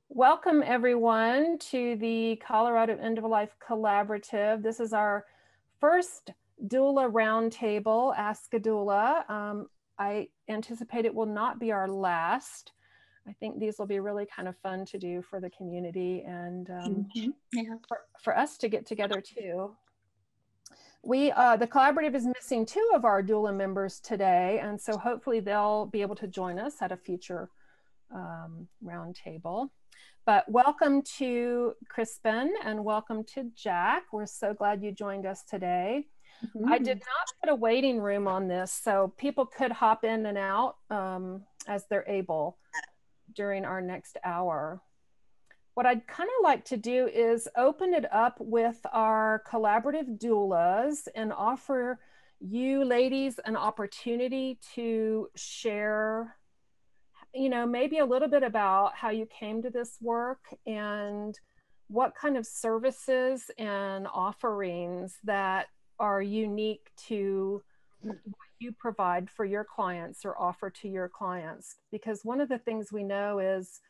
Welcome everyone to the Colorado End of Life Collaborative. This is our first doula roundtable, Ask a Doula. I anticipate it will not be our last. I think these will be really kind of fun to do for the community and for us to get together too. The collaborative is missing 2 of our doula members today, and so hopefully they'll be able to join us at a future roundtable. But welcome to Crispin and welcome to Jack. We're so glad you joined us today. I did not put a waiting room on this, so people could hop in and out as they're able during our next hour. What I'd kind of like to do is open it up with our collaborative doulas and offer you ladies an opportunity to share, you know, maybe a little bit about how you came to this work and what kind of services and offerings that are unique to what you provide for your clients or offer to your clients. Because one of the things we know is,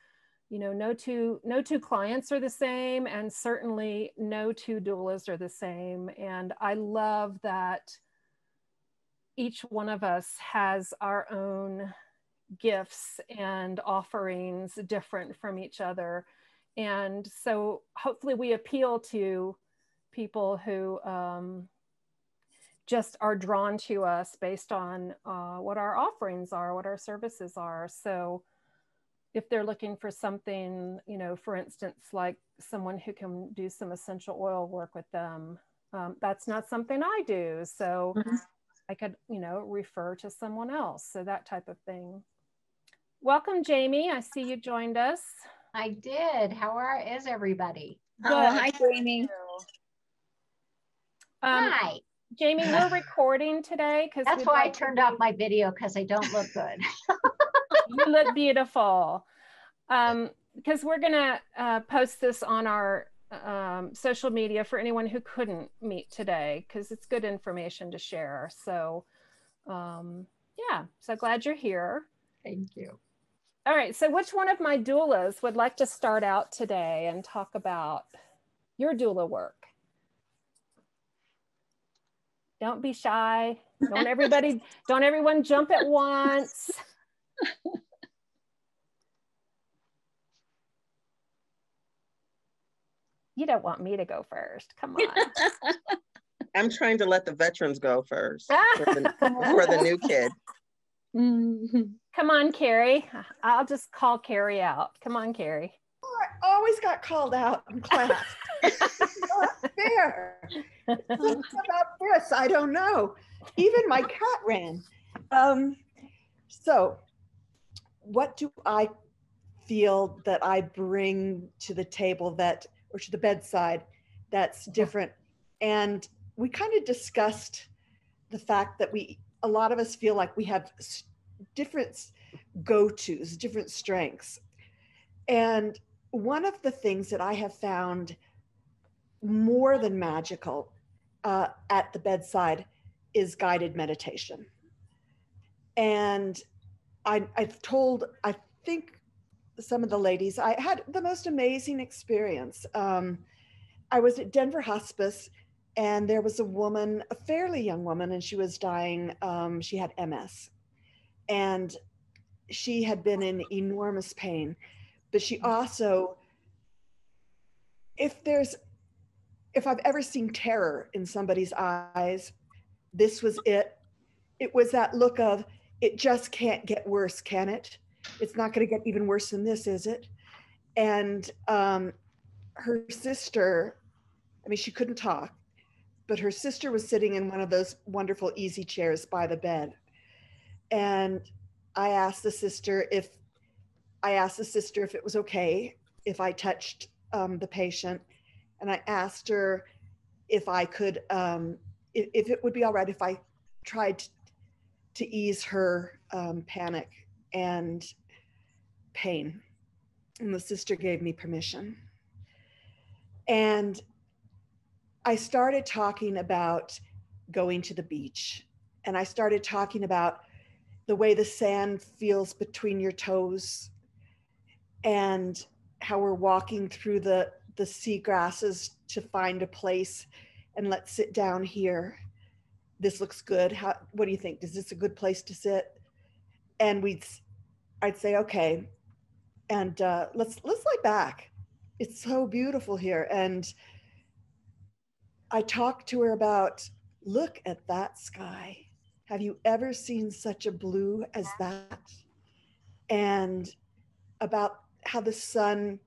you know, no two clients are the same, and certainly no 2 doulas are the same. And I love that each one of us has our own gifts and offerings different from each other. And so hopefully we appeal to people who just are drawn to us based on what our offerings are, what our services are. So if they're looking for something, you know, for instance, like someone who can do some essential oil work with them, that's not something I do. So I could, you know, refer to someone else. So that type of thing. Welcome, Jamie. I see you joined us. I did. How is everybody? Good. Hi, Jamie. Hi. Jamie, we're recording today because that's why I turned off my video, because I don't look good. You look beautiful. Because we're gonna post this on our social media for anyone who couldn't meet today, because it's good information to share. So yeah, so glad you're here. Thank you. All right, so which one of my doulas would like to start out today and talk about your doula work? Don't be shy. Don't everyone jump at once. You don't want me to go first. Come on. I'm trying to let the veterans go first for the new kid. Come on, Kerry. I'll just call Kerry out. Come on, Kerry. Oh, I always got called out in class. It's not fair. It's about this. I don't know. Even my cat ran. So what do I feel that I bring to the table or to the bedside that's different? And we kind of discussed the fact that a lot of us feel like we have different go-tos, different strengths. And one of the things that I have found more than magical at the bedside is guided meditation. And I've told, I think, some of the ladies, I had the most amazing experience. I was at Denver Hospice, and there was a woman, a fairly young woman, and she was dying. She had MS, and she had been in enormous pain. But she also, if I've ever seen terror in somebody's eyes, this was it. It was that look of, it just can't get worse, can it? It's not going to get even worse than this, is it? And her sister, I mean, she couldn't talk, but her sister was sitting in one of those wonderful easy chairs by the bed. And I asked the sister if it was okay if I touched the patient. And I asked her if I could, if it would be all right if I tried to ease her panic and pain. And the sister gave me permission. And I started talking about going to the beach. And I started talking about the way the sand feels between your toes. And how we're walking through the sea grasses to find a place, and let's sit down here. This looks good. What do you think? Is this a good place to sit? And I'd say, okay, and let's lie back. It's so beautiful here. And I talked to her about, look at that sky. Have you ever seen such a blue as that? And about how the sun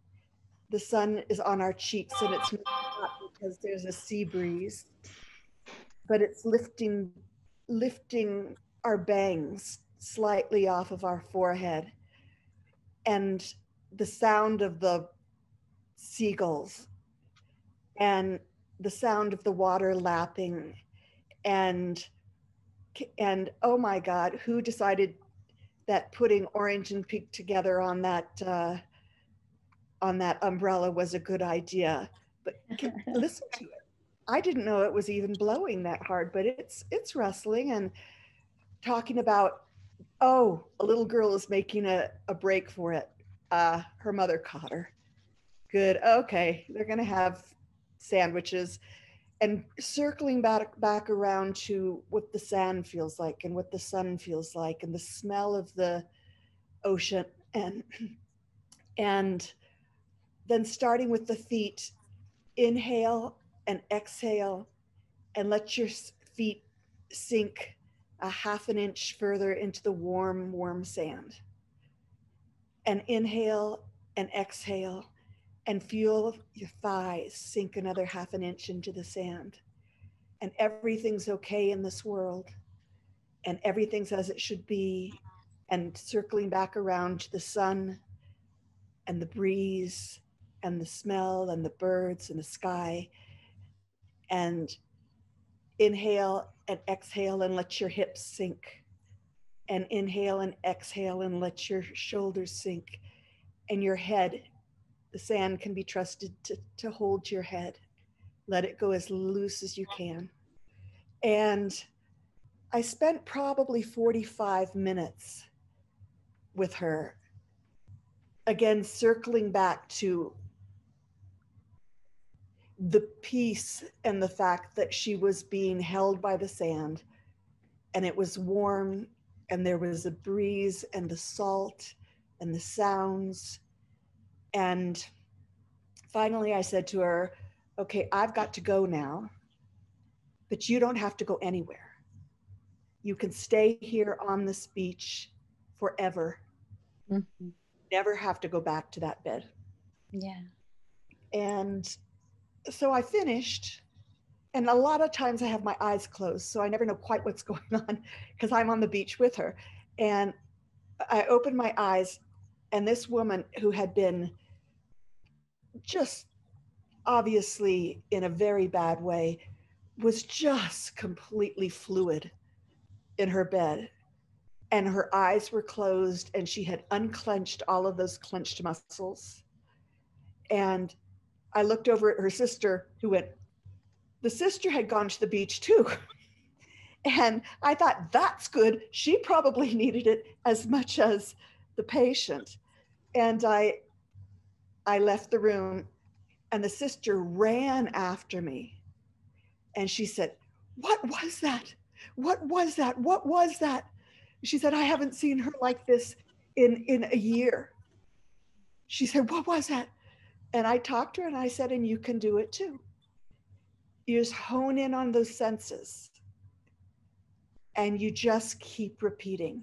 is on our cheeks, and it's not hot because there's a sea breeze, but it's lifting our bangs slightly off of our forehead, and the sound of the seagulls and the sound of the water lapping, and oh my God, who decided that putting orange and pink together on that umbrella was a good idea? But listen to it. I didn't know it was even blowing that hard, but it's rustling, and talking about, oh, a little girl is making a break for it. Her mother caught her. Good. Okay, they're gonna have sandwiches, and circling back around to what the sand feels like and what the sun feels like and the smell of the ocean, and then starting with the feet, inhale and exhale, and let your feet sink a half an inch further into the warm sand. And inhale and exhale, and feel your thighs sink another half an inch into the sand. And everything's okay in this world, and everything's as it should be. And circling back around to the sun and the breeze and the smell and the birds and the sky. And inhale and exhale and let your hips sink. And inhale and exhale and let your shoulders sink. And your head, the sand can be trusted to hold your head. Let it go as loose as you can. And I spent probably 45 minutes with her, again, circling back to the peace and the fact that she was being held by the sand, and it was warm, and there was a breeze and the salt and the sounds. And finally I said to her, okay, I've got to go now, but you don't have to go anywhere. You can stay here on this beach forever. Mm-hmm. Never have to go back to that bed. Yeah. And so I finished, and a lot of times I have my eyes closed, so I never know quite what's going on because I'm on the beach with her. And I opened my eyes, and this woman who had been just obviously in a very bad way was just completely fluid in her bed, and her eyes were closed, and she had unclenched all of those clenched muscles. And I looked over at her sister, who went, the sister had gone to the beach too. And I thought, that's good. She probably needed it as much as the patient. And I left the room, and the sister ran after me. And she said, what was that? What was that? What was that? She said, I haven't seen her like this in a year. She said, what was that? And I talked to her, and I said, and you can do it too. You just hone in on those senses, and you just keep repeating.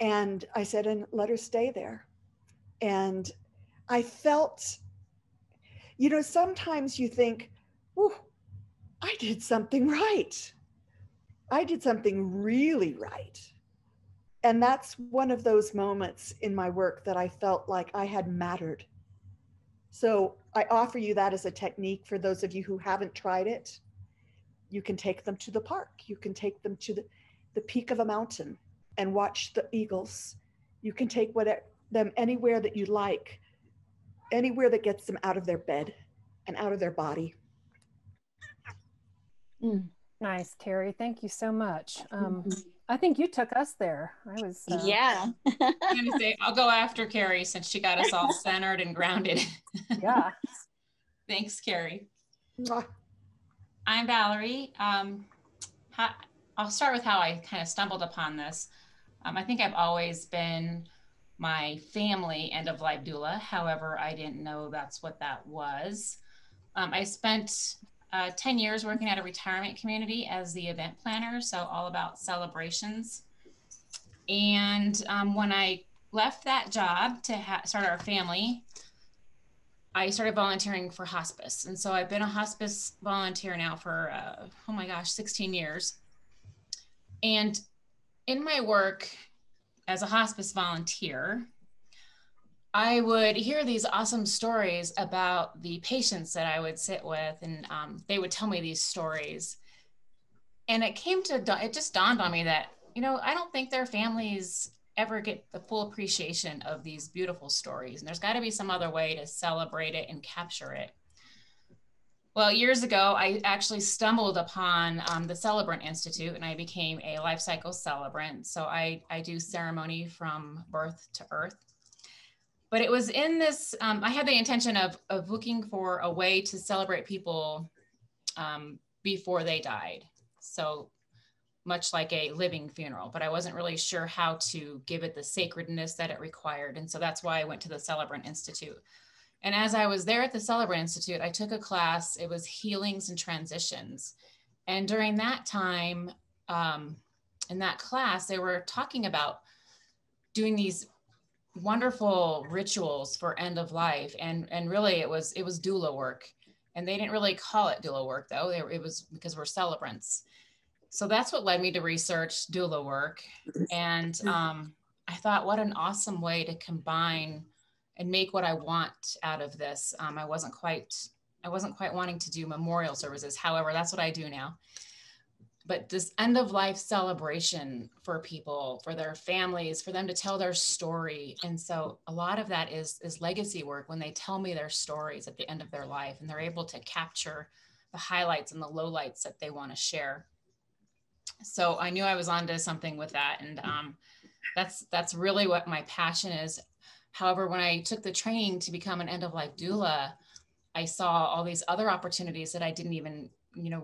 And I said, and let her stay there. And I felt, sometimes you think, oh, I did something right. I did something really right. And that's one of those moments in my work that I felt like I had mattered. So I offer you that as a technique for those of you who haven't tried it. You can take them to the park. You can take them to the peak of a mountain and watch the eagles. You can take them anywhere that you like, anywhere that gets them out of their bed and out of their body. Nice, Kerry. Thank you so much. I think you took us there. I was. Yeah. I'm gonna say I'll go after Kerry since she got us all centered and grounded. Yeah. Thanks, Kerry. Mwah. I'm Valerie. I'll start with how I kind of stumbled upon this. I think I've always been my family end-of-life doula. However, I didn't know that's what that was. I spent 10 years working at a retirement community as the event planner, so all about celebrations. And when I left that job to start our family, I started volunteering for hospice. And so I've been a hospice volunteer now for, oh my gosh, 16 years. And in my work as a hospice volunteer, I would hear these awesome stories about the patients that I would sit with, and they would tell me these stories. And it just dawned on me that, I don't think their families ever get the full appreciation of these beautiful stories. And there's got to be some other way to celebrate it and capture it. Well, years ago, I actually stumbled upon the Celebrant Institute, and I became a life cycle celebrant. So I do ceremony from birth to earth. But it was in this, I had the intention of looking for a way to celebrate people before they died. So much like a living funeral, but I wasn't really sure how to give it the sacredness that it required. And so that's why I went to the Celebrant Institute. And as I was there at the Celebrant Institute, I took a class. It was healings and transitions. And during that time, in that class, they were talking about doing these wonderful rituals for end of life. And really it was doula work. And they didn't really call it doula work though. It was because we're celebrants. So that's what led me to research doula work. And I thought, what an awesome way to combine and make what I want out of this. I wasn't quite wanting to do memorial services. However, that's what I do now. But this end of life celebration for people, for their families, for them to tell their story. And so a lot of that is legacy work when they tell me their stories at the end of their life, and they're able to capture the highlights and the lowlights that they want to share. So I knew I was onto something with that. And that's really what my passion is. However, when I took the training to become an end-of-life doula, I saw all these other opportunities that I didn't even,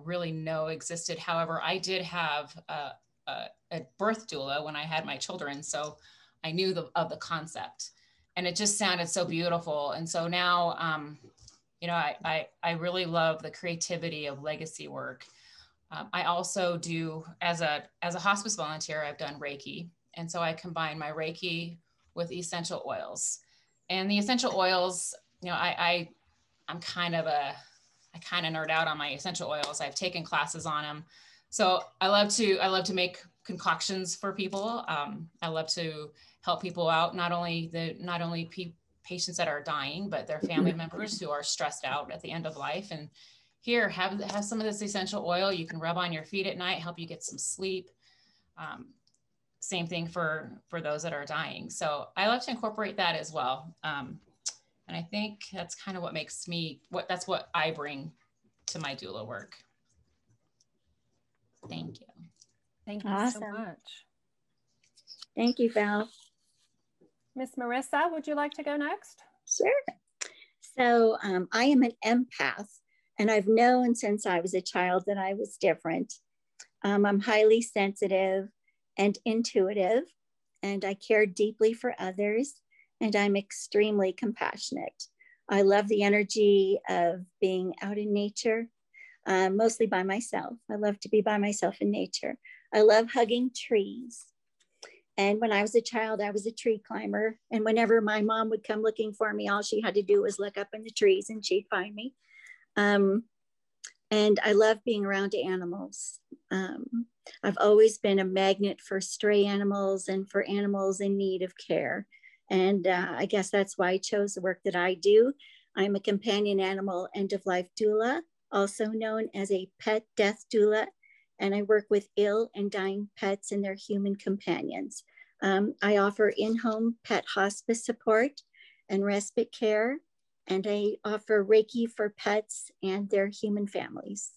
really know existed. However, I did have a birth doula when I had my children. So I knew of the concept, and it just sounded so beautiful. And so now, I really love the creativity of legacy work. I also do, as a hospice volunteer, I've done Reiki. And so I combine my Reiki with essential oils. And the essential oils, I kind of nerd out on my essential oils. I've taken classes on them. So I love to make concoctions for people. I love to help people out, not only patients that are dying, but their family members who are stressed out at the end of life. And here, have some of this essential oil you can rub on your feet at night, help you get some sleep. Same thing for those that are dying. So I love to incorporate that as well. And I think that's kind of what makes me, that's what I bring to my doula work. Thank you. Thank you Awesome. so much. Thank you, Val. Miss Marisa, would you like to go next? Sure. So I am an empath, and I've known since I was a child that I was different. I'm highly sensitive and intuitive, and I care deeply for others, and I'm extremely compassionate. I love the energy of being out in nature, mostly by myself. I love to be by myself in nature. I love hugging trees. And when I was a child, I was a tree climber. And whenever my mom would come looking for me, all she had to do was look up in the trees and she'd find me. And I love being around animals. I've always been a magnet for stray animals and for animals in need of care. And I guess that's why I chose the work that I do. I'm a companion animal end-of-life doula, also known as a pet death doula. And I work with ill and dying pets and their human companions. I offer in-home pet hospice support and respite care. And I offer Reiki for pets and their human families.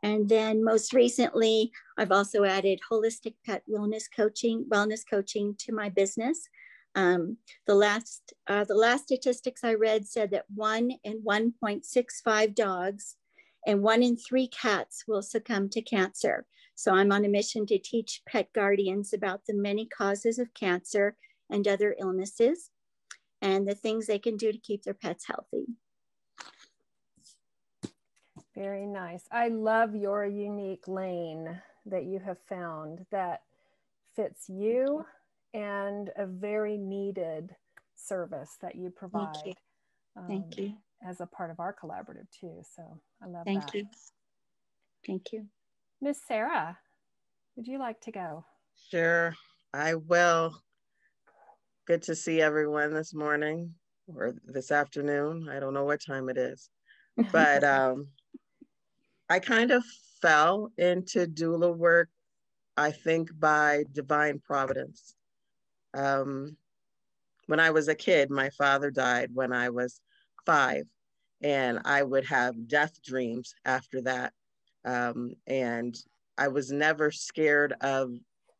And then most recently, I've also added holistic pet wellness coaching to my business. The last statistics I read said that 1 in 1.65 dogs and 1 in 3 cats will succumb to cancer. So I'm on a mission to teach pet guardians about the many causes of cancer and other illnesses and the things they can do to keep their pets healthy. Very nice. I love your unique lane that you have found that fits you and a very needed service that you provide. Thank you. Thank you. As a part of our collaborative too. So I love that. Thank you. Thank you. Miss Sarah, would you like to go? Sure, I will. Good to see everyone this morning or this afternoon. I don't know what time it is, but I kind of fell into doula work, I think, by divine providence. When I was a kid, my father died when I was 5, and I would have death dreams after that. And I was never scared of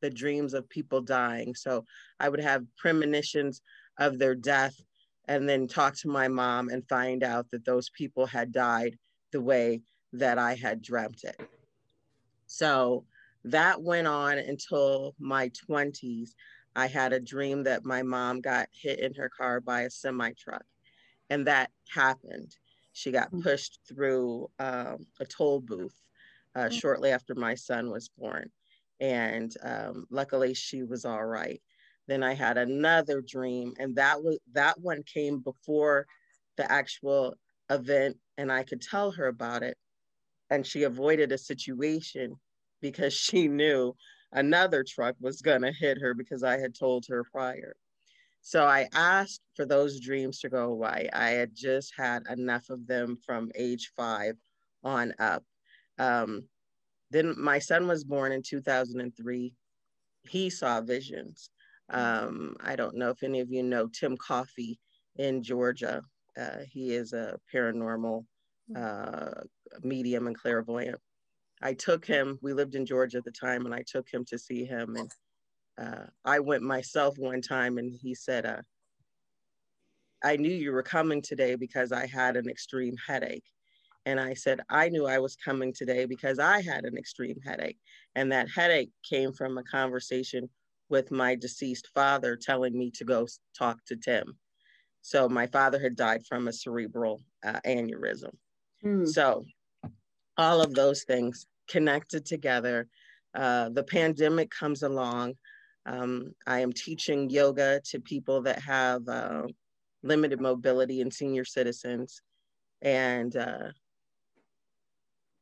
the dreams of people dying. So I would have premonitions of their death and then talk to my mom and find out that those people had died the way that I had dreamt it. So that went on until my 20s. I had a dream that my mom got hit in her car by a semi truck, and that happened. She got pushed through a toll booth shortly after my son was born. And luckily she was all right. Then I had another dream, and that one came before the actual event, and I could tell her about it. And she avoided a situation because she knew another truck was gonna hit her because I had told her prior. So I asked for those dreams to go away. I had just had enough of them from age 5 on up. Then my son was born in 2003. He saw visions. I don't know if any of you know Tim Coffey in Georgia. He is a paranormal medium and clairvoyant. I took him, we lived in Georgia at the time, and I took him to see him. And I went myself one time, and he said, I knew you were coming today because I had an extreme headache. And I said, I knew I was coming today because I had an extreme headache. And that headache came from a conversation with my deceased father telling me to go talk to Tim. So my father had died from a cerebral aneurysm. So all of those things connected together. The pandemic comes along. I am teaching yoga to people that have limited mobility and senior citizens. And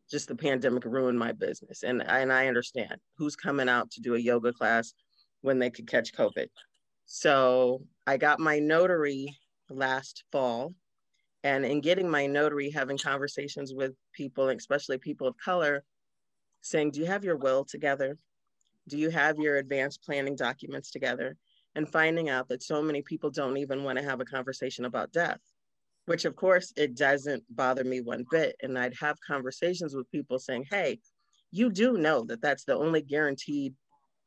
just the pandemic ruined my business. And I understand who's coming out to do a yoga class when they could catch COVID. So I got my notary last fall. And in getting my notary, having conversations with people, especially people of color, saying, do you have your will together? Do you have your advanced planning documents together? And finding out that so many people don't even want to have a conversation about death, which of course it doesn't bother me one bit. And I'd have conversations with people saying, hey, you do know that that's the only guaranteed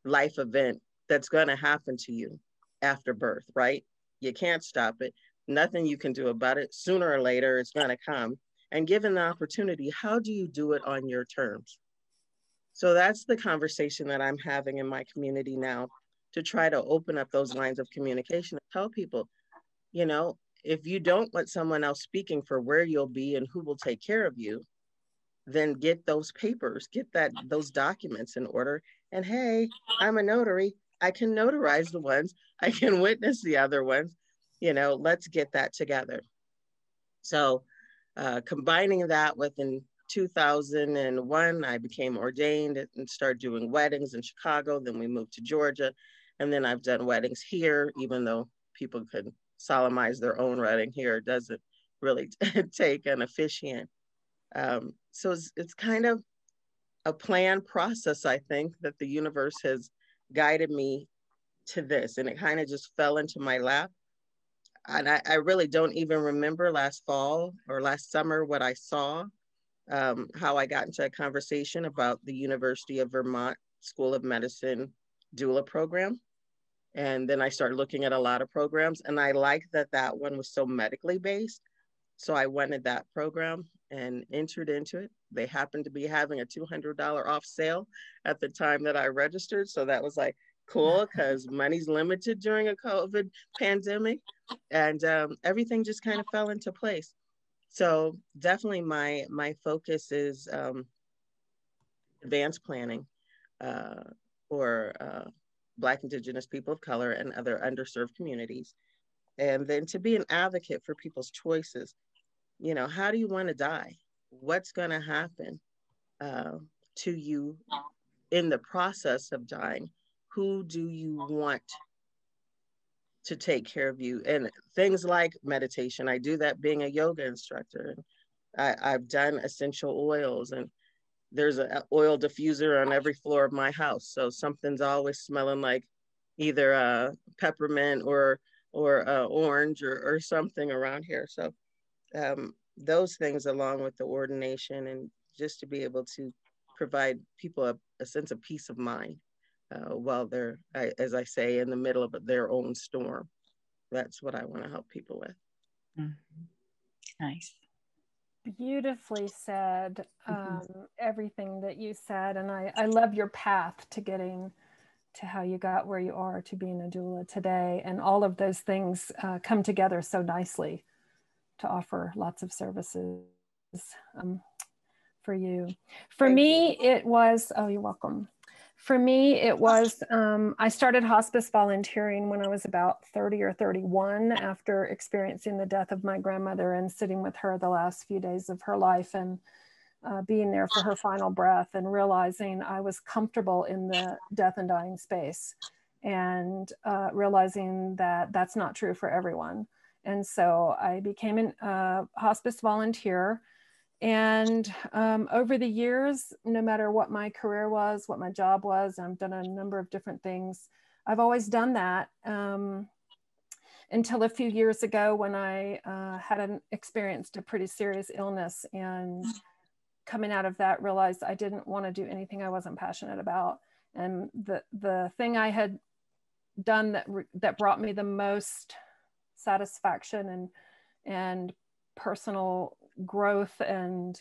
life event that's going to happen to you after birth, right? You can't stop it. Nothing you can do about it. Sooner or later, it's going to come. And given the opportunity, how do you do it on your terms? So that's the conversation that I'm having in my community now, to try to open up those lines of communication and tell people, you know, if you don't want someone else speaking for where you'll be and who will take care of you, then get those papers, get those documents in order. And hey, I'm a notary. I can notarize the ones. I can witness the other ones. You know, let's get that together. So combining that with in 2001, I became ordained and started doing weddings in Chicago. Then we moved to Georgia. And then I've done weddings here, even though people could solemnize their own wedding here. It doesn't really take an officiant. So it's kind of a planned process, I think, that the universe has guided me to this. And it kind of just fell into my lap. And I really don't even remember last fall or last summer what I saw. how I got into a conversation about the University of Vermont School of Medicine doula program. And then I started looking at a lot of programs, and I liked that that one was so medically based. So I wanted that program and entered into it. They happened to be having a $200 off sale at the time that I registered. So that was like cool because money's limited during a COVID pandemic. And everything just kind of fell into place. So definitely my focus is advanced planning for Black, Indigenous, people of color, and other underserved communities. And then to be an advocate for people's choices. You know, how do you want to die? What's going to happen to you in the process of dying? Who do you want to take care of you? And things like meditation. I do that being a yoga instructor. I've done essential oils, and there's an oil diffuser on every floor of my house. So something's always smelling like either peppermint or orange or something around here. So those things, along with the ordination, and just to be able to provide people a sense of peace of mind while they're, as I say, in the middle of their own storm. That's what I want to help people with. Mm-hmm. Nice. Beautifully said, everything that you said. And I love your path to getting to how you got where you are to being a doula today. And all of those things come together so nicely to offer lots of services for you. For me, it was, oh, you're welcome. For me, it was, I started hospice volunteering when I was about 30 or 31 after experiencing the death of my grandmother and sitting with her the last few days of her life and being there for her final breath and realizing I was comfortable in the death and dying space and realizing that that's not true for everyone. And so I became a hospice volunteer. And over the years, no matter what my career was, what my job was, I've done a number of different things. I've always done that until a few years ago when I experienced a pretty serious illness, and coming out of that realized I didn't want to do anything I wasn't passionate about. And the thing I had done that brought me the most satisfaction and personal growth and,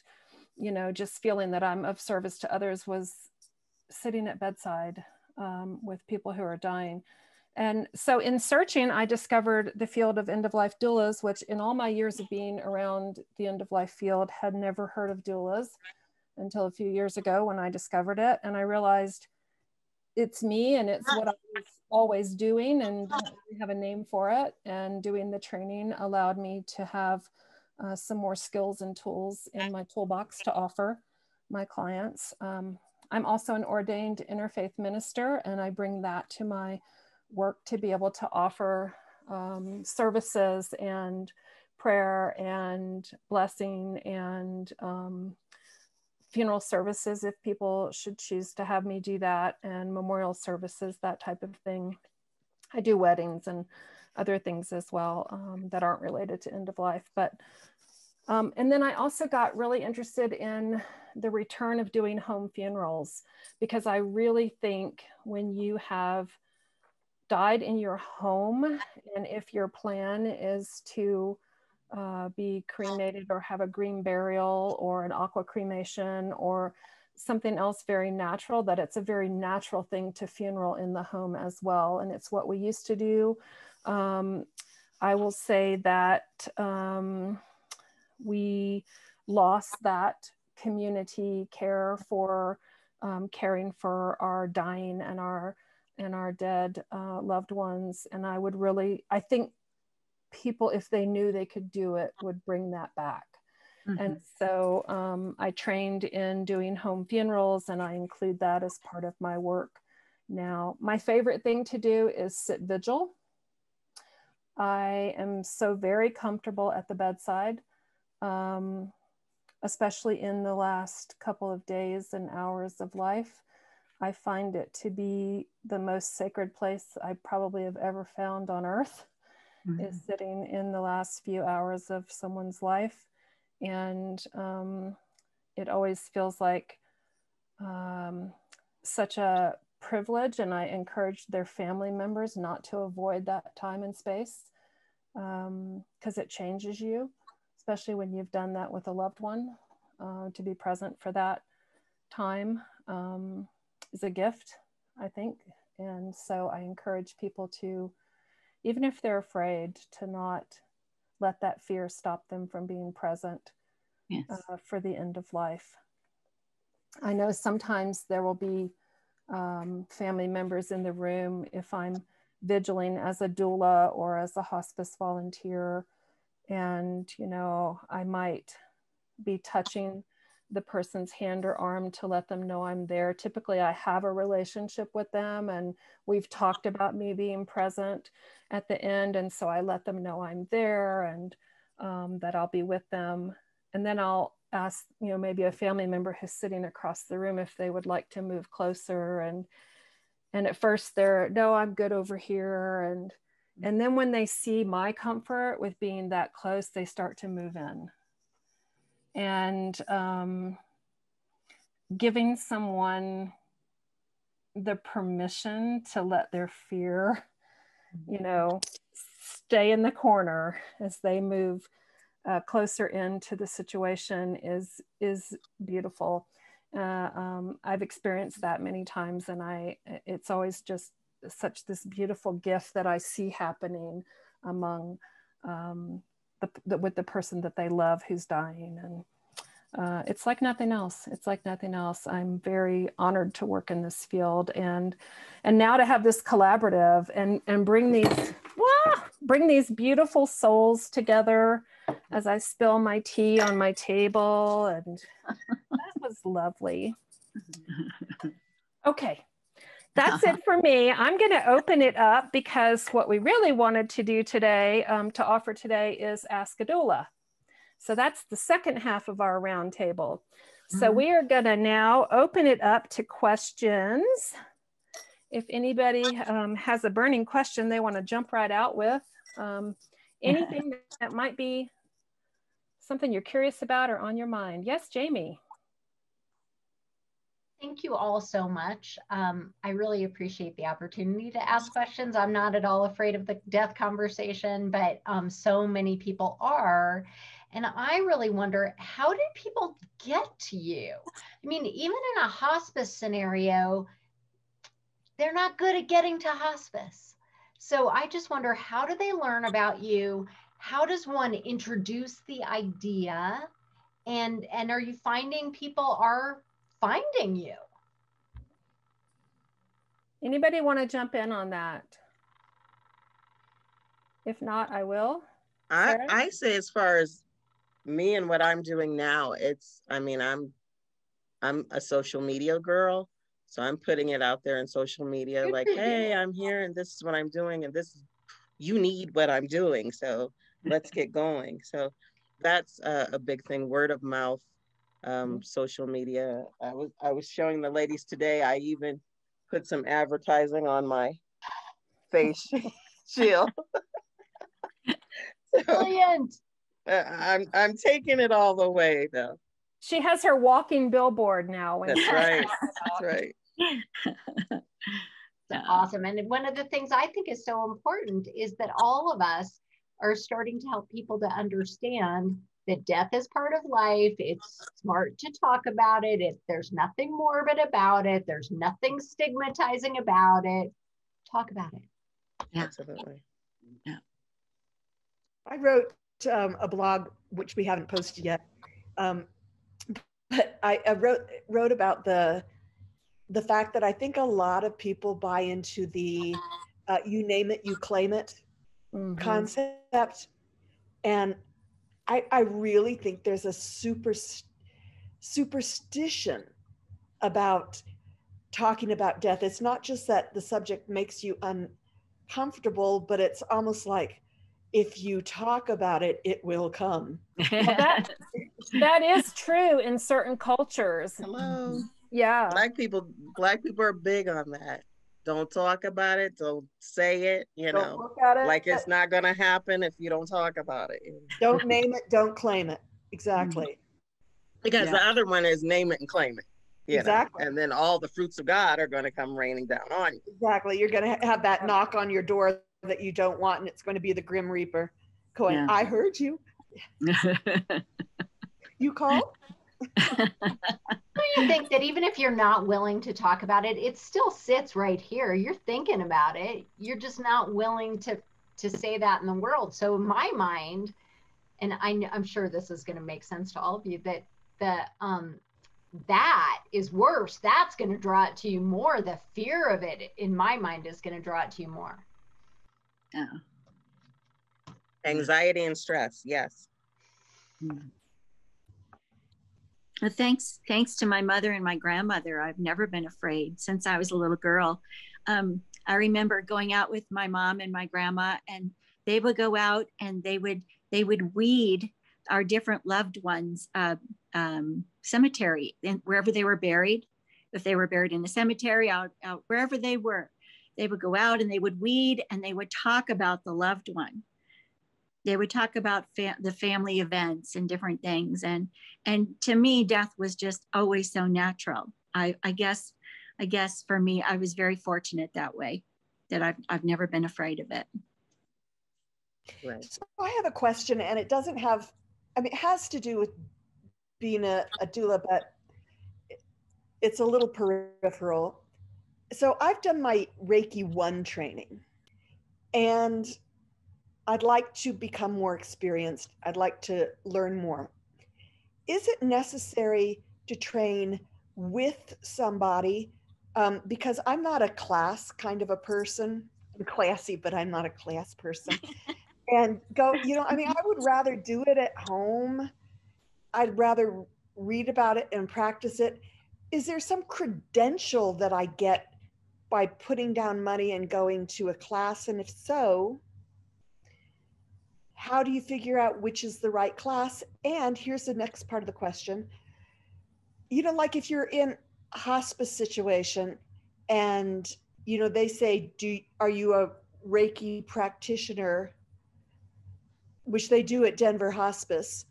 you know, just feeling that I'm of service to others was sitting at bedside with people who are dying. And so in searching, I discovered the field of end-of-life doulas, which in all my years of being around the end-of-life field had never heard of doulas until a few years ago when I discovered it. And I realized it's me and it's what I was always doing, and we have a name for it. And doing the training allowed me to have some more skills and tools in my toolbox to offer my clients. I'm also an ordained interfaith minister, and I bring that to my work to be able to offer services and prayer and blessing and funeral services if people should choose to have me do that, and memorial services, that type of thing. I do weddings and other things as well that aren't related to end of life. But and then I also got really interested in the return of doing home funerals, because I really think when you have died in your home, and if your plan is to be cremated or have a green burial or an aqua cremation or something else very natural, that it's a very natural thing to funeral in the home as well. And it's what we used to do. I will say that we lost that community care for caring for our dying and our dead loved ones. And I think people, if they knew they could do it, would bring that back. Mm-hmm. And so I trained in doing home funerals, and I include that as part of my work now. My favorite thing to do is sit vigil. I am so very comfortable at the bedside, especially in the last couple of days and hours of life. I find it to be the most sacred place I probably have ever found on earth. Mm-hmm. Is sitting in the last few hours of someone's life. And it always feels like such a privilege, and I encourage their family members not to avoid that time and space, because it changes you, especially when you've done that with a loved one. To be present for that time is a gift, I think. And so I encourage people to, even if they're afraid, to not let that fear stop them from being present. Yes. For the end of life. I know sometimes there will be family members in the room if I'm vigiling as a doula or as a hospice volunteer, and I might be touching the person's hand or arm to let them know I'm there. Typically I have a relationship with them and we've talked about me being present at the end, and so I let them know I'm there and that I'll be with them. And then I'll ask, maybe a family member who's sitting across the room if they would like to move closer. And at first they're, no, I'm good over here. And then when they see my comfort with being that close, they start to move in. And giving someone the permission to let their fear, stay in the corner as they move closer into the situation is beautiful. I've experienced that many times, and it's always just such this beautiful gift that I see happening among with the person that they love who's dying. And it's like nothing else. It's like nothing else. I'm very honored to work in this field, and now to have this collaborative and bring these beautiful souls together as I spill my tea on my table, and that was lovely. Okay, that's it for me. I'm going to open it up because what we really wanted to do today, to offer today, is Ask a Doula. So that's the second half of our roundtable. So we are going to now open it up to questions. If anybody has a burning question they want to jump right out with, anything that might be something you're curious about or on your mind. Yes, Jamie. Thank you all so much. I really appreciate the opportunity to ask questions. I'm not at all afraid of the death conversation, but so many people are. And I really wonder, how did people get to you? I mean, even in a hospice scenario, they're not good at getting to hospice. So I just wonder, how do they learn about you? How does one introduce the idea? And are you finding people are finding you? Anybody want to jump in on that? If not, I will. I say, as far as me and what I'm doing now, I'm a social media girl. So I'm putting it out there in social media, like, hey, I'm here and this is what I'm doing, and you need what I'm doing. So let's get going. So that's a big thing. Word of mouth, social media. I was showing the ladies today, I even put some advertising on my face shield. Brilliant. I'm taking it all the way though. She has her walking billboard now. That's right. That's right. That's awesome. And one of the things I think is so important is that all of us are starting to help people to understand that death is part of life. It's smart to talk about it. There's nothing morbid about it. There's nothing stigmatizing about it. Talk about it. Yeah. Absolutely. Yeah. I wrote a blog, which we haven't posted yet. But I wrote about the fact that I think a lot of people buy into the you name it, you claim it concept. And I really think there's a superstition about talking about death. It's not just that the subject makes you uncomfortable, but it's almost like, if you talk about it, it will come. Well, that is true in certain cultures. Hello. Yeah. Black people are big on that. Don't talk about it. Don't say it. Don't look at it. Like it's not going to happen if you don't talk about it. Don't name it. Don't claim it. Exactly. Because the other one is name it and claim it. Exactly. And then all the fruits of God are going to come raining down on you. Exactly. You're going to have that knock on your door that you don't want, and it's going to be the Grim Reaper going, I heard you. You called? I think that even if you're not willing to talk about it, it still sits right here. You're thinking about it. You're just not willing to say that in the world. So in my mind, and I'm sure this is going to make sense to all of you, that that is worse. That's going to draw it to you more. The fear of it, in my mind, is going to draw it to you more. Yeah. Anxiety and stress. Yes. Well, thanks to my mother and my grandmother, I've never been afraid since I was a little girl. I remember going out with my mom and my grandma, and they would go out and they would weed our different loved ones' cemetery, and wherever they were buried. If they were buried in a cemetery, out wherever they were, they would go out and they would weed, and they would talk about the loved one. They would talk about the family events and different things. And to me, death was just always so natural. I guess for me, I was very fortunate that way, that I've never been afraid of it. Right. So I have a question, and it doesn't have, it has to do with being a doula, but it's a little peripheral. So I've done my Reiki 1 training, and I'd like to become more experienced. I'd like to learn more. Is it necessary to train with somebody? Because I'm not a class kind of a person. I'm classy, but I'm not a class person. And go, I would rather do it at home. I'd rather read about it and practice it. Is there some credential that I get by putting down money and going to a class? And if so, how do you figure out which is the right class? And here's the next part of the question. Like if you're in a hospice situation and, they say, are you a Reiki practitioner, which they do at Denver Hospice?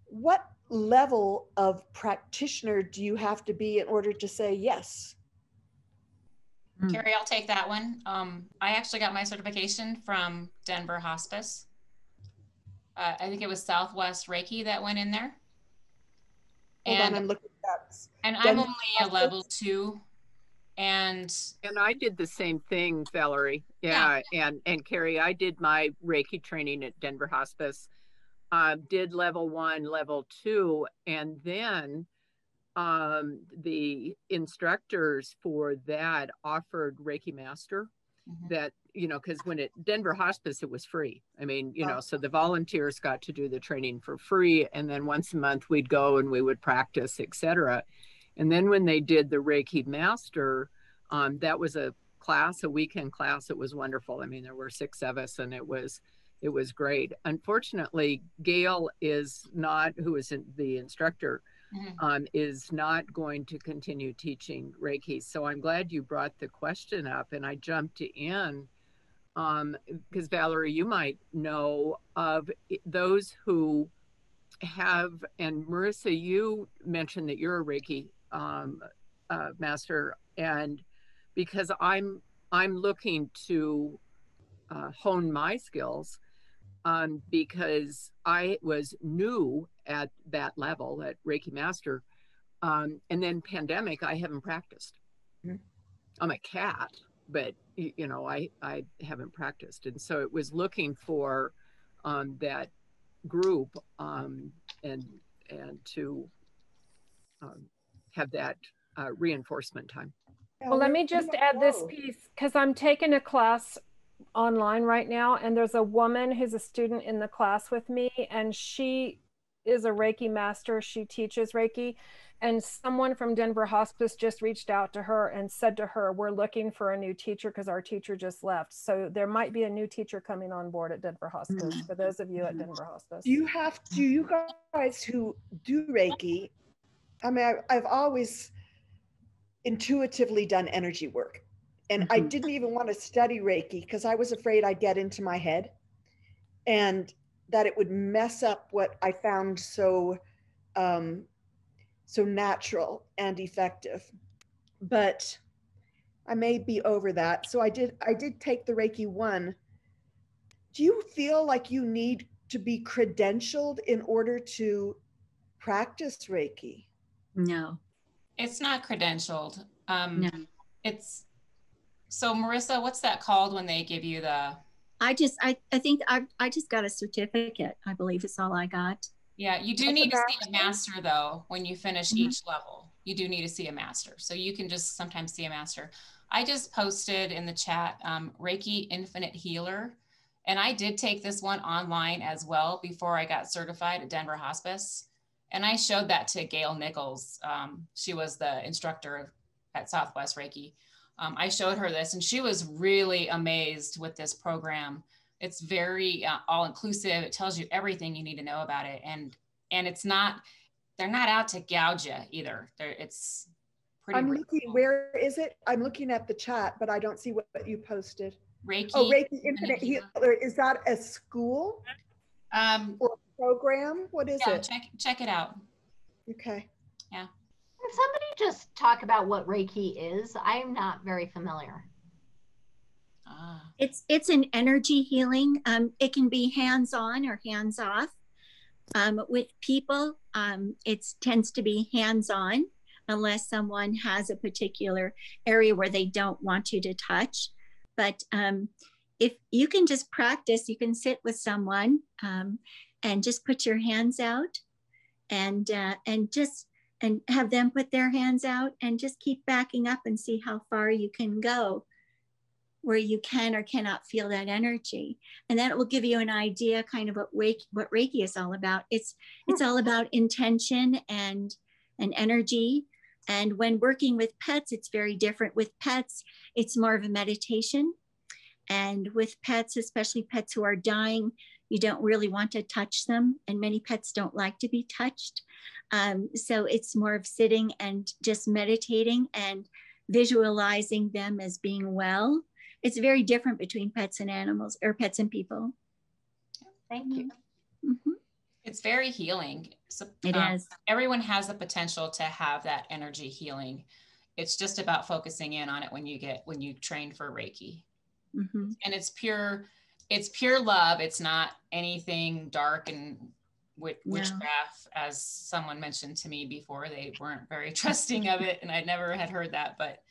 What level of practitioner do you have to be in order to say yes? Kerry, I'll take that one. I actually got my certification from Denver Hospice. I think it was Southwest Reiki that went in there. Hold on, I'm looking at that. And I'm only a level 2. And I did the same thing, Valerie. Yeah. And Kerry, I did my Reiki training at Denver Hospice. Did level 1, level 2, and then the instructors for that offered Reiki Master. That, because when at Denver Hospice, it was free. So the volunteers got to do the training for free. And then once a month we'd go and we would practice, etc. And then when they did the Reiki Master, that was a weekend class. It was wonderful. There were 6 of us, and it was great. Unfortunately, Gail is not, who is the instructor, is not going to continue teaching Reiki. So I'm glad you brought the question up, and I jumped in because Valerie, you might know of those who have, and Marisa, you mentioned that you're a Reiki master, and because I'm looking to hone my skills, because I was new at that level, at Reiki Master, and then pandemic, I haven't practiced. I'm a cat, but I haven't practiced, and so it was looking for that group and to have that reinforcement time. Well, let me just add this piece, because I'm taking a class online right now, and there's a woman who's a student in the class with me, and she is a Reiki master. She teaches Reiki, and someone from Denver Hospice just reached out to her and said to her, we're looking for a new teacher because our teacher just left. So there might be a new teacher coming on board at Denver Hospice, for those of you at Denver Hospice. You guys who do Reiki, I've always intuitively done energy work. And I didn't even want to study Reiki because I was afraid I'd get into my head and that it would mess up what I found so so natural and effective. But I may be over that. So I did take the Reiki 1. Do you feel like you need to be credentialed in order to practice Reiki? No. It's not credentialed. No. It's, so Marisa, what's that called when they give you the? I think I just got a certificate. I believe it's all I got. Yeah, you do need to see a master though when you finish each level. You do need to see a master. So you can just sometimes see a master. I just posted in the chat Reiki Infinite Healer. And I did take this one online as well before I got certified at Denver Hospice. And I showed that to Gail Nichols. She was the instructor at Southwest Reiki. I showed her this and she was really amazed with this program. It's very all-inclusive. It tells you everything you need to know about it. And it's not, they're not out to gouge you either. It's pretty reasonable. Looking, where is it? I'm looking at the chat, but I don't see what you posted. Reiki. Oh, Reiki Infinite Healer. Is that a school or a program? What is it? Check it out. Okay. Yeah. Can somebody just talk about what Reiki is? I am not very familiar. It's an energy healing. It can be hands-on or hands-off. With people, it tends to be hands-on unless someone has a particular area where they don't want you to touch. But if you can just practice, you can sit with someone and just put your hands out and have them put their hands out and just keep backing up and see how far you can go where you can or cannot feel that energy. And that will give you an idea kind of what Reiki is all about. It's all about intention and energy. And when working with pets, it's very different. With pets, it's more of a meditation. And with pets, especially pets who are dying, you don't really want to touch them. And many pets don't like to be touched. So it's more of sitting and just meditating and visualizing them as being well. It's very different between pets and animals, or pets and people. Thank you. Mm-hmm. It's very healing. So, it is. Everyone has the potential to have that energy healing. It's just about focusing in on it when you train for Reiki. Mm-hmm. And it's pure love. It's not anything dark and witchcraft, as someone mentioned to me before. They weren't very trusting of it, and I never had heard that, but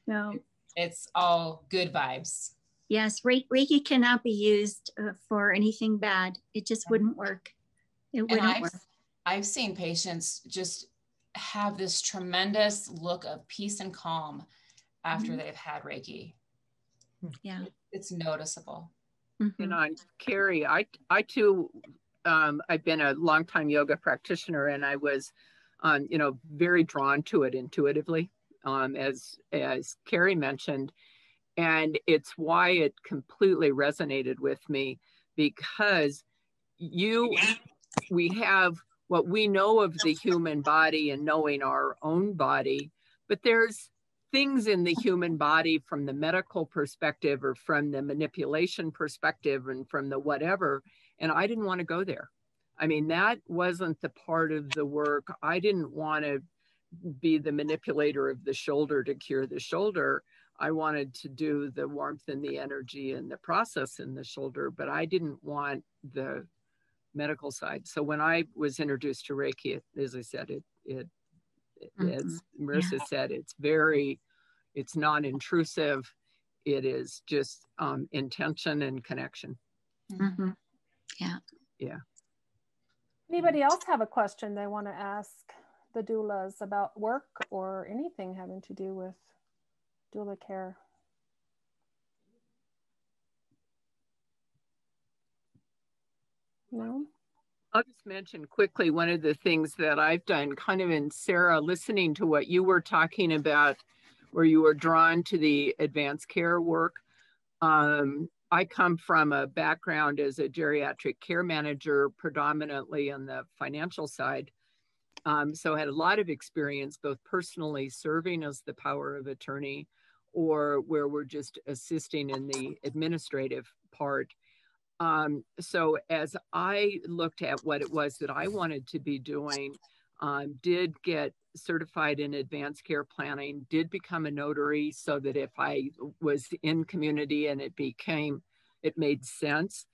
no, it's all good vibes. Yes, Reiki cannot be used for anything bad. It just wouldn't work. It wouldn't work. I've seen patients just have this tremendous look of peace and calm after they've had Reiki. Yeah, it's noticeable. Mm-hmm. You know, and Kerry, I too, I've been a longtime yoga practitioner, and I was, very drawn to it intuitively, as Kerry mentioned, and it's why it completely resonated with me, because we have what we know of the human body and knowing our own body, but there's things in the human body from the medical perspective or from the manipulation perspective and from the whatever. And I didn't want to go there. I mean, that wasn't the part of the work. I didn't want to be the manipulator of the shoulder to cure the shoulder. I wanted to do the warmth and the energy and the process in the shoulder, but I didn't want the medical side. So when I was introduced to Reiki, as I said, as Marisa said, it's non-intrusive. It is just intention and connection. Mm-hmm. Yeah. Yeah. Anybody else have a question they want to ask the doulas about work or anything having to do with doula care? No? I'll just mention quickly one of the things that I've done, kind of in Sarah, listening to what you were talking about, where you were drawn to the advanced care work. I come from a background as a geriatric care manager, predominantly on the financial side. So I had a lot of experience, both personally serving as the power of attorney, or where we're just assisting in the administrative part. So as I looked at what it was that I wanted to be doing, did get certified in advanced care planning, did become a notary so that if I was in community and it made sense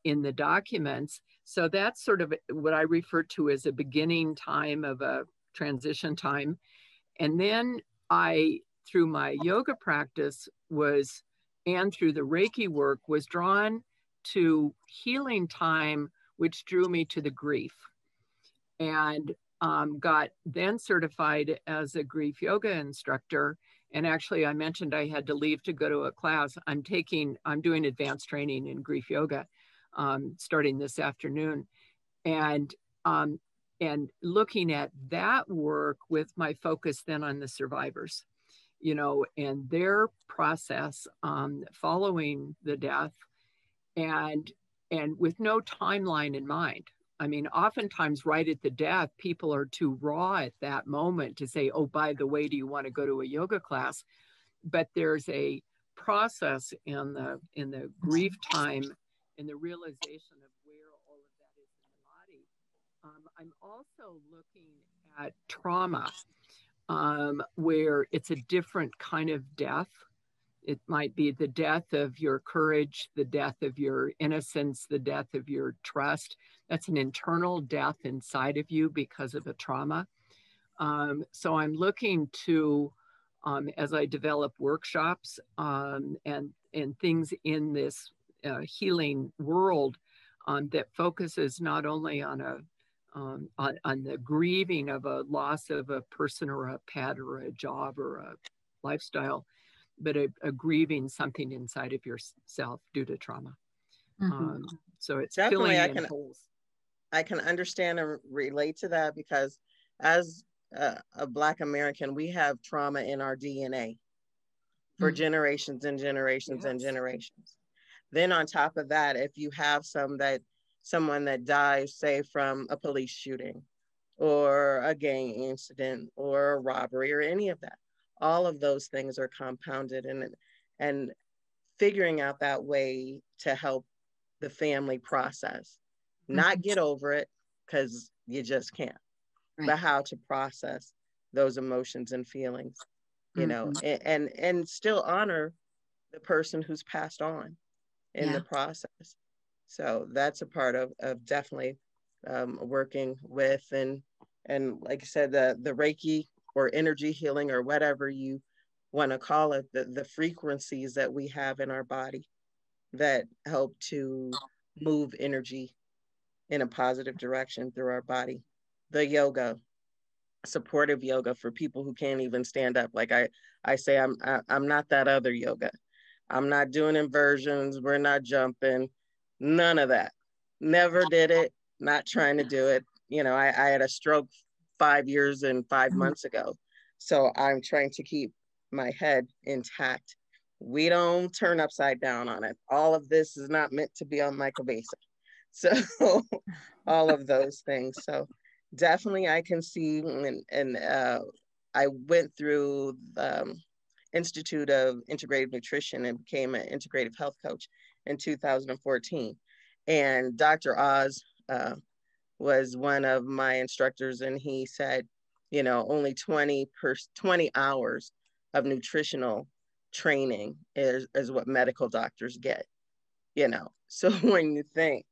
in the documents. So that's sort of what I refer to as a beginning time of a transition time. And then I, through my yoga practice and through the Reiki work, was drawn to healing time, which drew me to the grief. And got then certified as a grief yoga instructor. And actually, I mentioned I had to leave to go to a class. I'm doing advanced training in grief yoga starting this afternoon. And looking at that work with my focus then on the survivors, you know, and their process following the death, and with no timeline in mind. I mean, oftentimes right at the death, people are too raw at that moment to say, oh, by the way, do you want to go to a yoga class? But there's a process in the grief time, in the realization of where all of that is in the body. I'm also looking at trauma, where it's a different kind of death. It might be the death of your courage, the death of your innocence, the death of your trust. That's an internal death inside of you because of a trauma. So I'm looking to, as I develop workshops and things in this healing world that focuses not only on the grieving of a loss of a person or a pet or a job or a lifestyle, but a grieving something inside of yourself due to trauma. So it's definitely filling in holes. I can understand and relate to that, because as a Black American, we have trauma in our DNA for generations and generations and generations. Then on top of that, if you have someone that dies, say from a police shooting or a gang incident or a robbery or any of that, all of those things are compounded, and figuring out that way to help the family process, not get over it, because you just can't, but how to process those emotions and feelings, you know, and still honor the person who's passed on in the process. So that's a part of definitely working with, and like I said, the Reiki or energy healing or whatever you want to call it, the frequencies that we have in our body that help to move energy in a positive direction through our body. The yoga, supportive yoga for people who can't even stand up. Like I say, I'm not that other yoga. I'm not doing inversions. We're not jumping, none of that. Never did it, not trying to do it. You know, I had a stroke 5 years and 5 months ago. So I'm trying to keep my head intact. We don't turn upside down on it. All of this is not meant to be on Michael Basin. So all of those things. So definitely I can see, and I went through the Institute of Integrative Nutrition and became an integrative health coach in 2014. And Dr. Oz was one of my instructors, and he said, you know, only 20 hours of nutritional training is what medical doctors get, you know. So when you think,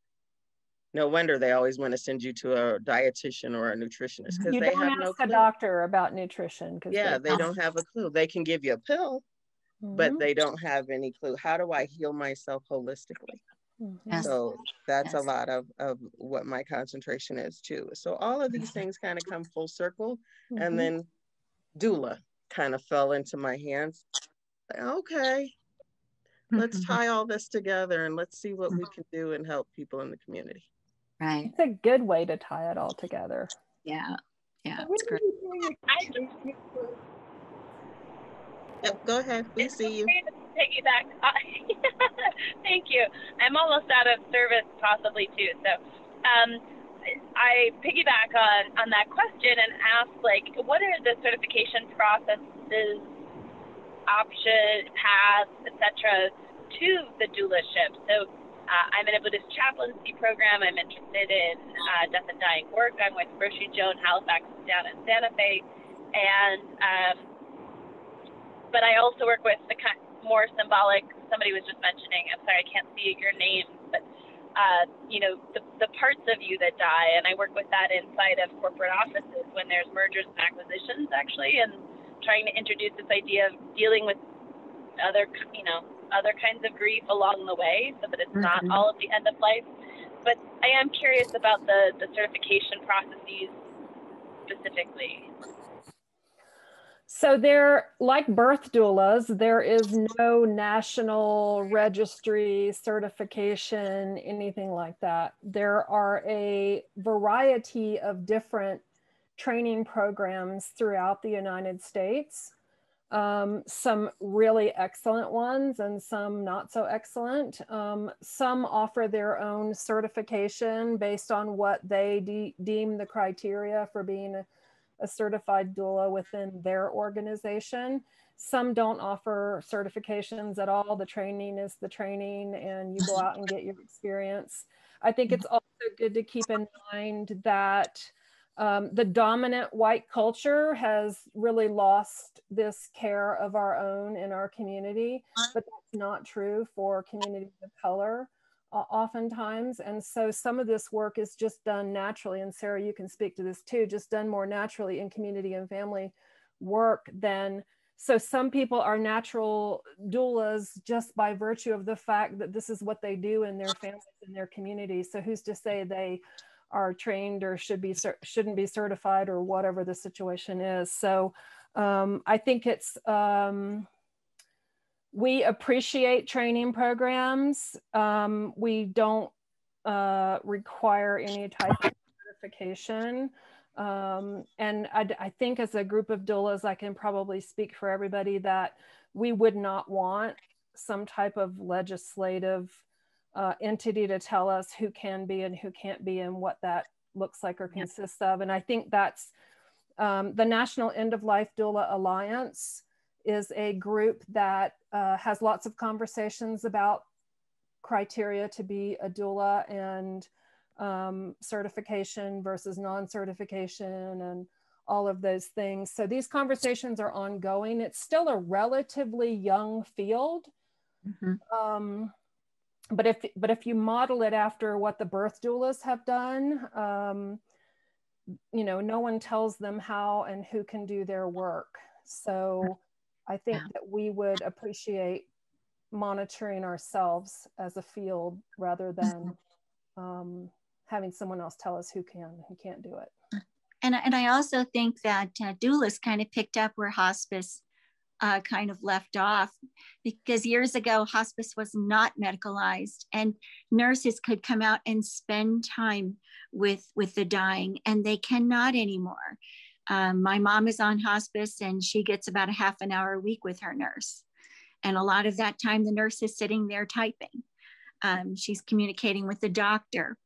no wonder they always want to send you to a dietitian or a nutritionist, because they have no clue. A doctor about nutrition. Yeah, they don't have a clue. They can give you a pill, but they don't have any clue. How do I heal myself holistically? So that's a lot of what my concentration is too. So all of these things kind of come full circle. And then doula kind of fell into my hands. Okay, let's tie all this together and let's see what we can do and help people in the community. Right. It's a good way to tie it all together. Yeah. Yeah. It's great. Yep, go ahead. We see you. Piggyback. Thank you. I'm almost out of service possibly too. So I piggyback on that question and ask, like, what are the certification processes, options, paths, etc. to the doulaship? So I'm in a Buddhist chaplaincy program. I'm interested in death and dying work. I'm with Roshi Joan Halifax down in Santa Fe. And, but I also work with the more symbolic, somebody was just mentioning, I'm sorry, I can't see your name, but, you know, the parts of you that die. And I work with that inside of corporate offices when there's mergers and acquisitions, actually, and trying to introduce this idea of dealing with other, you know, other kinds of grief along the way so that it's not all at the end of life. But I am curious about the certification processes specifically. So there, like birth doulas, there is no national registry, certification, anything like that. There are a variety of different training programs throughout the United States. Some really excellent ones and some not so excellent. Some offer their own certification based on what they deem the criteria for being a certified doula within their organization. Some don't offer certifications at all. The training is the training and you go out and get your experience. I think it's also good to keep in mind that the dominant white culture has really lost this care of our own in our community, but that's not true for communities of color oftentimes. And so some of this work is just done naturally. And Sarah, you can speak to this too, just done more naturally in community and family work than, so some people are natural doulas just by virtue of the fact that this is what they do in their families and their community. So who's to say they are trained or shouldn't be certified or whatever the situation is. So I think it's, we appreciate training programs. We don't require any type of certification. And I think as a group of doulas, I can probably speak for everybody that we would not want some type of legislative entity to tell us who can be and who can't be and what that looks like or consists of. And I think that's the National End of Life Doula Alliance is a group that has lots of conversations about criteria to be a doula and certification versus non-certification and all of those things. So these conversations are ongoing. It's still a relatively young field. But if you model it after what the birth doulas have done, you know, no one tells them how and who can do their work. So I think that we would appreciate monitoring ourselves as a field rather than having someone else tell us who can and who can't do it. And I also think that doulas kind of picked up where hospice kind of left off, because years ago hospice was not medicalized and nurses could come out and spend time with the dying, and they cannot anymore. My mom is on hospice and she gets about a half an hour a week with her nurse, and a lot of that time the nurse is sitting there typing. She's communicating with the doctor,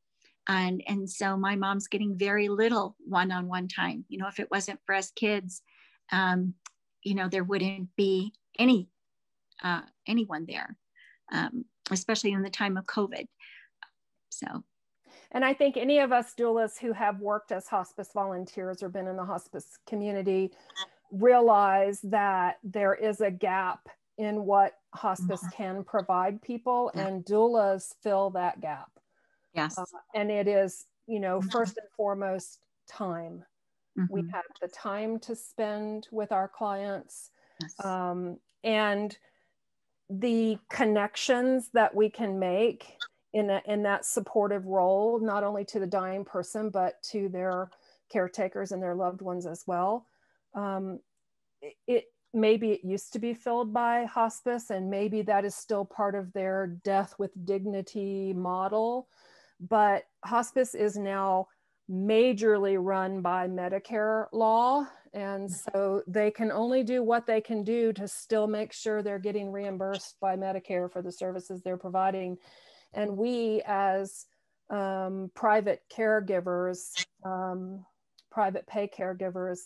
and so my mom's getting very little one-on-one time. You know, if it wasn't for us kids, you know, there wouldn't be anyone there, especially in the time of COVID. So. And I think any of us doulas who have worked as hospice volunteers or been in the hospice community realize that there is a gap in what hospice can provide people, and doulas fill that gap. Yes. And it is, you know, first and foremost, time. We have the time to spend with our clients, and the connections that we can make in that supportive role, not only to the dying person, but to their caretakers and their loved ones as well. Maybe it used to be filled by hospice, and maybe that is still part of their death with dignity model, but hospice is now majorly run by Medicare law. And so they can only do what they can do to still make sure they're getting reimbursed by Medicare for the services they're providing. And we as private caregivers, private pay caregivers,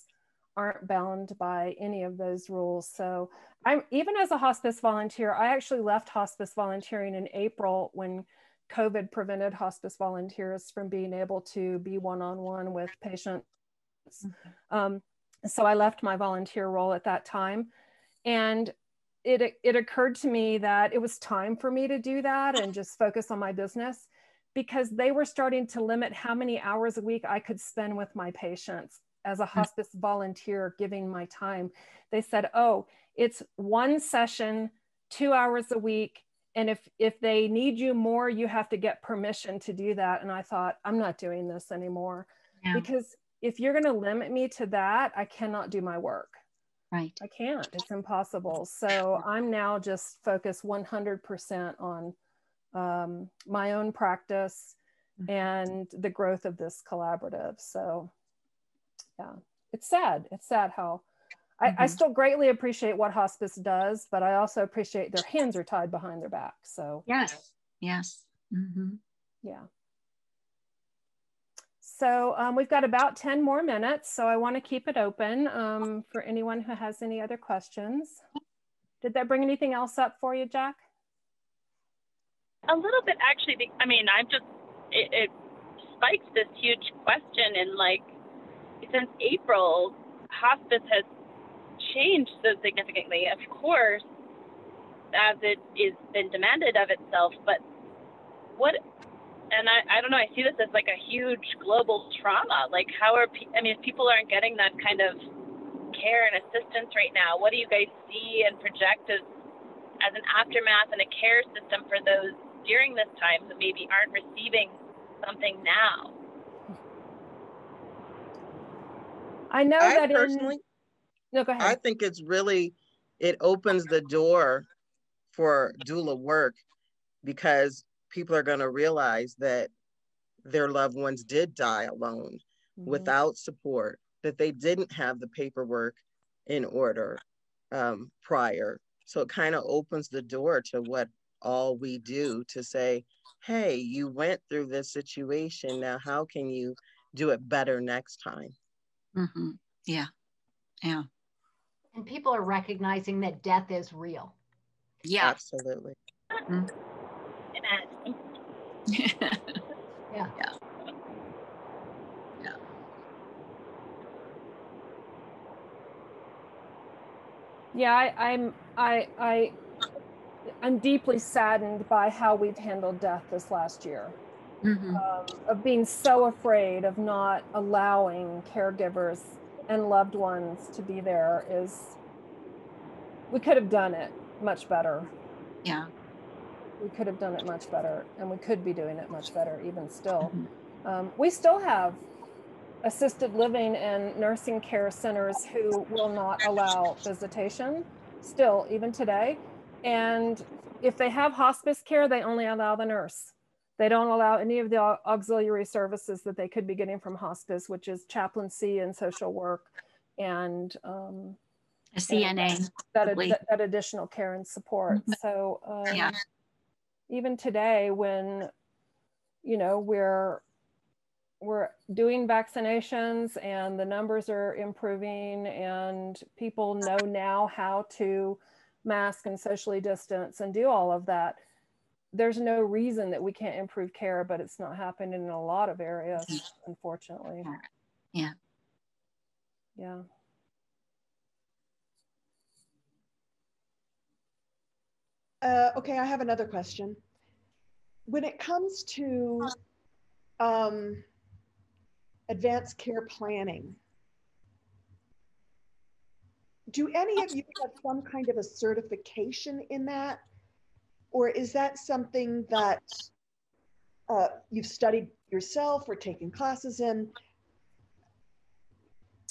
aren't bound by any of those rules. So even as a hospice volunteer, I actually left hospice volunteering in April when COVID prevented hospice volunteers from being able to be one-on-one with patients. So I left my volunteer role at that time. And it occurred to me that it was time for me to do that and just focus on my business, because they were starting to limit how many hours a week I could spend with my patients as a hospice volunteer, giving my time. They said, oh, it's one session, 2 hours a week. And if they need you more, you have to get permission to do that. And I thought, I'm not doing this anymore. Because if you're going to limit me to that, I cannot do my work. Right. I can't, it's impossible. So I'm now just focused 100% on my own practice and the growth of this collaborative. So yeah, it's sad. It's sad how I still greatly appreciate what hospice does, but I also appreciate their hands are tied behind their back. So yes. Yeah. So we've got about 10 more minutes, so I want to keep it open for anyone who has any other questions. Did that bring anything else up for you, Jack? A little bit, actually. I mean, it spikes this huge question, and like, since April, hospice has changed so significantly, of course, as it is been demanded of itself, but what, and I don't know, I see this as like a huge global trauma. Like, how are, I mean, if people aren't getting that kind of care and assistance right now, what do you guys see and project as an aftermath and a care system for those during this time who maybe aren't receiving something now? I know that personally, no, go ahead. I think it's really, it opens the door for doula work, because people are going to realize that their loved ones did die alone without support, that they didn't have the paperwork in order prior. So it kind of opens the door to what all we do, to say, hey, you went through this situation. Now, how can you do it better next time? Yeah. Yeah. And people are recognizing that death is real. Yeah. Absolutely. Yeah. Yeah. Yeah, I'm deeply saddened by how we've handled death this last year. Of being so afraid of not allowing caregivers and loved ones to be there. We could have done it much better. Yeah. We could have done it much better, and we could be doing it much better even still. We still have assisted living and nursing care centers who will not allow visitation still, even today. And if they have hospice care, they only allow the nurse. They don't allow any of the auxiliary services that they could be getting from hospice, which is chaplaincy and social work and a CNA, that additional care and support. So even today, when we're doing vaccinations and the numbers are improving and people know now how to mask and socially distance and do all of that, there's no reason that we can't improve care, but it's not happening in a lot of areas, unfortunately. Yeah. Okay, I have another question. When it comes to advanced care planning, do any of you have some kind of a certification in that? Or is that something that you've studied yourself or taken classes in?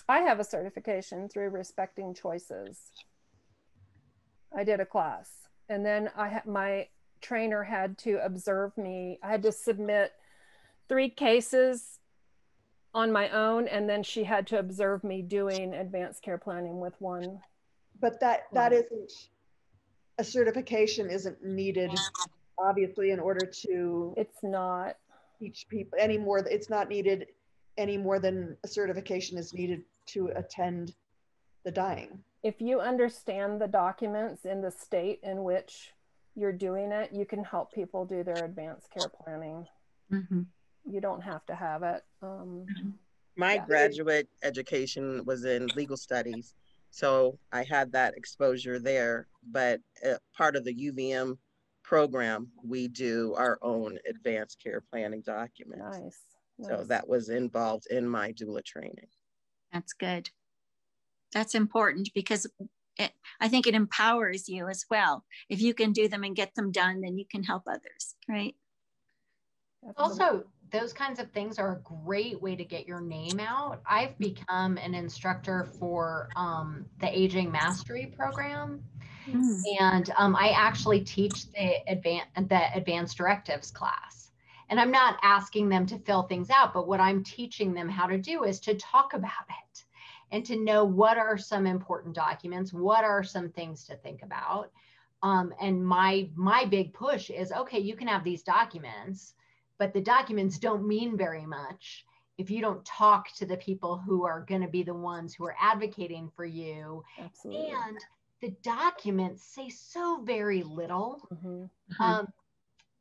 I have a certification through Respecting Choices. I did a class, and then my trainer had to observe me. I had to submit 3 cases on my own, and then she had to observe me doing advanced care planning with one. But that isn't, a certification isn't needed, obviously, in order to teach people anymore. It's not needed any more than a certification is needed to attend the dying. If you understand the documents in the state in which you're doing it, you can help people do their advanced care planning. You don't have to have it. My graduate education was in legal studies, so I had that exposure there, but part of the UVM program, we do our own advanced care planning documents. Nice. So that was involved in my doula training. That's good. That's important because I think it empowers you as well. If you can do them and get them done, then you can help others, right? Also, those kinds of things are a great way to get your name out. I've become an instructor for the Aging Mastery program. And I actually teach the advanced directives class. And I'm not asking them to fill things out, but what I'm teaching them how to do is to talk about it and to know what are some important documents, what are some things to think about. And my big push is, okay, you can have these documents, but the documents don't mean very much if you don't talk to the people who are going to be the ones who are advocating for you. Absolutely. And the documents say so very little.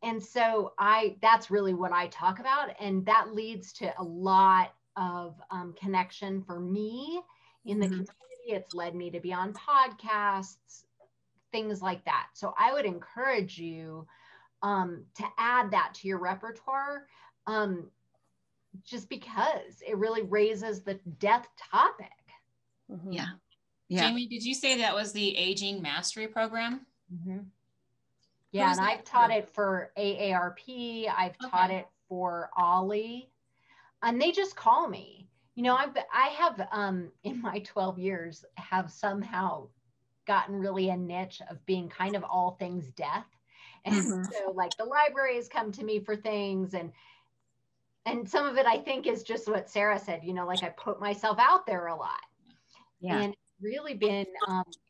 And so that's really what I talk about. And that leads to a lot of connection for me in the community. It's led me to be on podcasts, things like that. So I would encourage you to add that to your repertoire, just because it really raises the death topic. Yeah. Jamie, did you say that was the Aging Mastery Program? Yeah, and I've taught it for AARP. I've taught it for Ollie, and they just call me. You know, I have in my 12 years have somehow gotten really a niche of being kind of all things death. And so like the libraries come to me for things, and some of it I think is just what Sarah said, you know, like I put myself out there a lot. And it's really been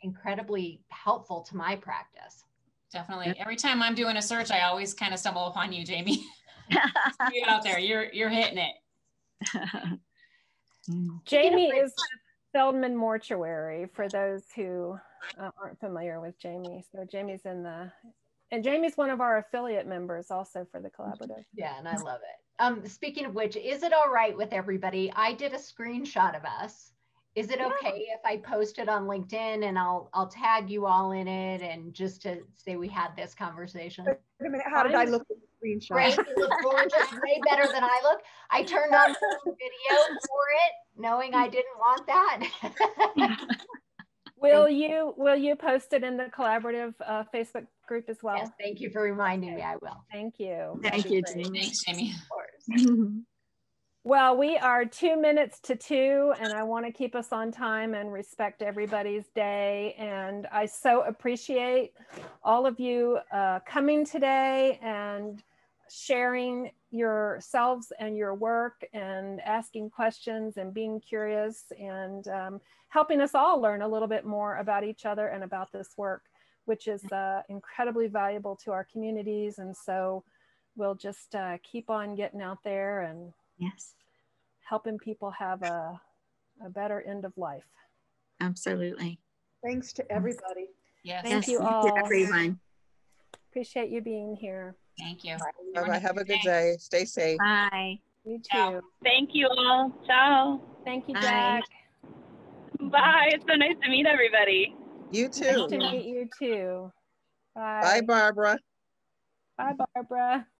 incredibly helpful to my practice. Definitely. Every time I'm doing a search, I always kind of stumble upon you, Jamie. You out there, you're hitting it. Jamie is Feldman Mortuary, for those who aren't familiar with Jamie. So Jamie's and Jamie's one of our affiliate members also for the collaborative. Yeah, and I love it. Speaking of which, is it all right with everybody? I did a screenshot of us. Is it okay if I post it on LinkedIn and I'll tag you all in it, and just to say we had this conversation? Wait a minute, how did I look at the screenshot? Great, you look gorgeous, way better than I look. I turned on the video for it, knowing I didn't want that. Will you post it in the collaborative Facebook group as well? Yes, thank you for reminding me. I will. Thank you. Thank you, Jamie. Thanks, Jamie. Of course. Well, we are 2 minutes to 2, and I want to keep us on time and respect everybody's day. And I so appreciate all of you coming today and sharing yourselves and your work and asking questions and being curious and helping us all learn a little bit more about each other and about this work, which is incredibly valuable to our communities. And so we'll just keep on getting out there and helping people have a better end of life. Absolutely. Thanks to everybody. Yes. Thank you all. Thank you, everyone. Appreciate you being here. Thank you. Bye-bye. Have a good day. Stay safe. Bye. You too. Ciao. Thank you all. Ciao. Thank you, Bye. Jack. Bye. It's so nice to meet everybody. You too. Nice to meet you too. Bye. Bye, Barbara. Bye, Barbara.